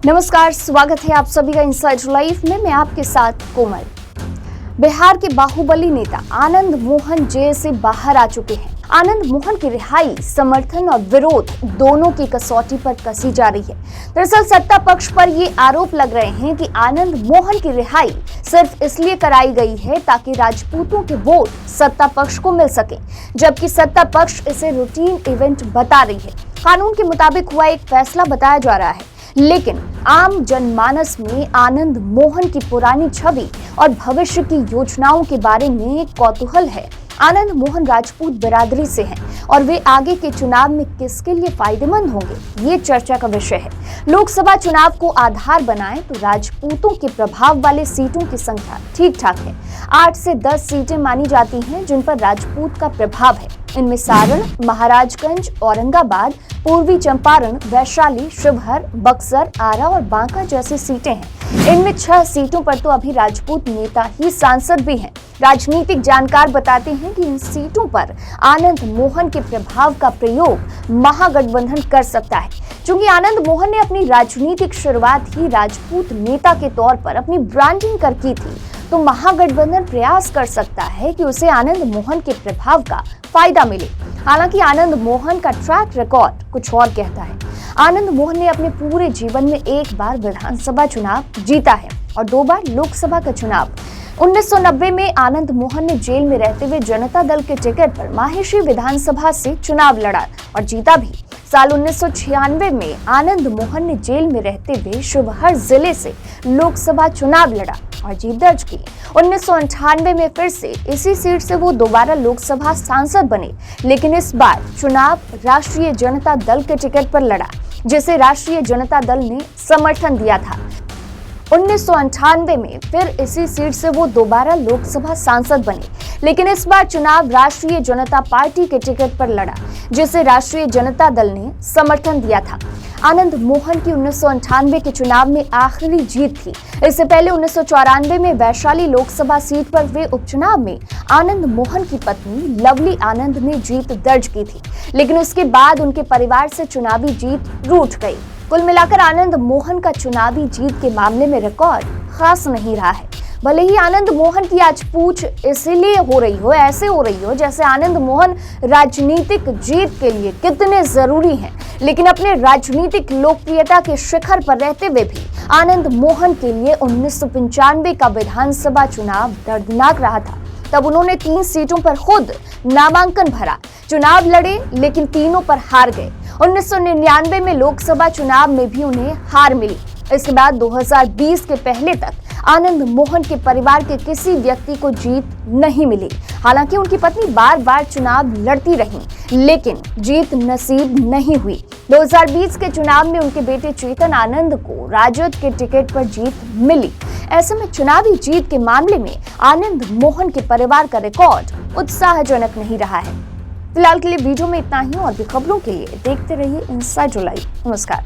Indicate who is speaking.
Speaker 1: नमस्कार, स्वागत है आप सभी का इनसाइड लाइफ में। मैं आपके साथ कोमल। बिहार के बाहुबली नेता आनंद मोहन जेल से बाहर आ चुके हैं। आनंद मोहन की रिहाई समर्थन और विरोध दोनों की कसौटी पर कसी जा रही है। दरअसल सत्ता पक्ष पर ये आरोप लग रहे हैं कि आनंद मोहन की रिहाई सिर्फ इसलिए कराई गई है ताकि राजपूतों के वोट सत्ता पक्ष को मिल सके, जबकि सत्ता पक्ष इसे रूटीन इवेंट बता रही है। कानून के मुताबिक हुआ एक फैसला बताया जा रहा है, लेकिन आम जनमानस में आनंद मोहन की पुरानी छवि और भविष्य की योजनाओं के बारे में कौतूहल है। आनंद मोहन राजपूत बिरादरी से हैं और वे आगे के चुनाव में किसके लिए फायदेमंद होंगे, ये चर्चा का विषय है। लोकसभा चुनाव को आधार बनाएं तो राजपूतों के प्रभाव वाले सीटों की संख्या ठीक ठाक है। 8 से 10 सीटें मानी जाती हैं जिन पर राजपूत का प्रभाव है। इनमें सारण, महाराजगंज, औरंगाबाद, पूर्वी चंपारण, वैशाली, शिवहर, बक्सर, आरा और बांका जैसी सीटें हैं। इनमें 6 सीटों पर तो अभी राजपूत नेता ही सांसद भी हैं। राजनीतिक जानकार बताते हैं कि इन सीटों पर आनंद मोहन के प्रभाव का प्रयोग महागठबंधन कर सकता है। चूंकि आनंद मोहन ने अपनी राजनीतिक शुरुआत ही राजपूत नेता के तौर पर अपनी ब्रांडिंग कर की थी, तो महागठबंधन प्रयास कर सकता है कि उसे आनंद मोहन के प्रभाव का फायदा मिले। हालांकि आनंद मोहन का ट्रैक रिकॉर्ड कुछ और कहता है। आनंद मोहन ने अपने पूरे जीवन में एक बार विधानसभा चुनाव जीता है और 2 बार लोकसभा का चुनाव। 1990 में आनंद मोहन ने जेल में रहते हुए जनता दल के टिकट पर माहेश्वरी विधानसभा से चुनाव लड़ा और जीता भी। साल 1996 में आनंद मोहन ने जेल में रहते हुए शिवहर जिले से लोकसभा चुनाव लड़ा और जीत दर्ज की। 1998 में फिर से इसी सीट से वो दोबारा लोकसभा सांसद बने, लेकिन इस बार चुनाव राष्ट्रीय जनता दल के टिकट पर लड़ा, जिसे राष्ट्रीय जनता दल ने समर्थन दिया था। 1998 में फिर इसी सीट से वो दोबारा लोकसभा सांसद बने, लेकिन इस बार चुनाव राष्ट्रीय जनता पार्टी के टिकट पर लड़ा, जिसे राष्ट्रीय जनता दल ने समर्थन दिया था। आनंद मोहन की 1998 के चुनाव में आखिरी जीत थी। इससे पहले 1994 में वैशाली लोकसभा सीट पर हुए उपचुनाव में आनंद मोहन की पत्नी लवली आनंद ने जीत दर्ज की थी, लेकिन उसके बाद उनके परिवार से चुनावी जीत रूठ गई। कुल मिलाकर आनंद मोहन का चुनावी जीत के मामले में रिकॉर्ड खास नहीं रहा है। भले ही आनंद मोहन की आज पूछ इसलिए हो रही हो, ऐसे हो रही हो जैसे आनंद मोहन राजनीतिक जीत के लिए कितने जरूरी हैं, लेकिन अपने राजनीतिक लोकप्रियता के शिखर पर रहते हुए भी आनंद मोहन के लिए 1995 का विधानसभा चुनाव दर्दनाक रहा था। तब उन्होंने 3 सीटों पर खुद नामांकन भरा, चुनाव लड़े, लेकिन तीनों पर हार गए। 1999 में लोकसभा चुनाव में भी उन्हें हार मिली। इसके बाद 2020 के पहले तक आनंद मोहन के परिवार के किसी व्यक्ति को जीत नहीं मिली। हालांकि उनकी पत्नी बार बार चुनाव लड़ती रहीं, लेकिन जीत नसीब नहीं हुई। 2020 के चुनाव में उनके बेटे चेतन आनंद को राजद के टिकट पर जीत मिली। ऐसे में चुनावी जीत के मामले में आनंद मोहन के परिवार का रिकॉर्ड उत्साहजनक नहीं रहा है। फिलहाल के लिए वीडियो में इतना ही, और भी खबरों के लिए देखते रहिए इनसाइड लाइव। नमस्कार।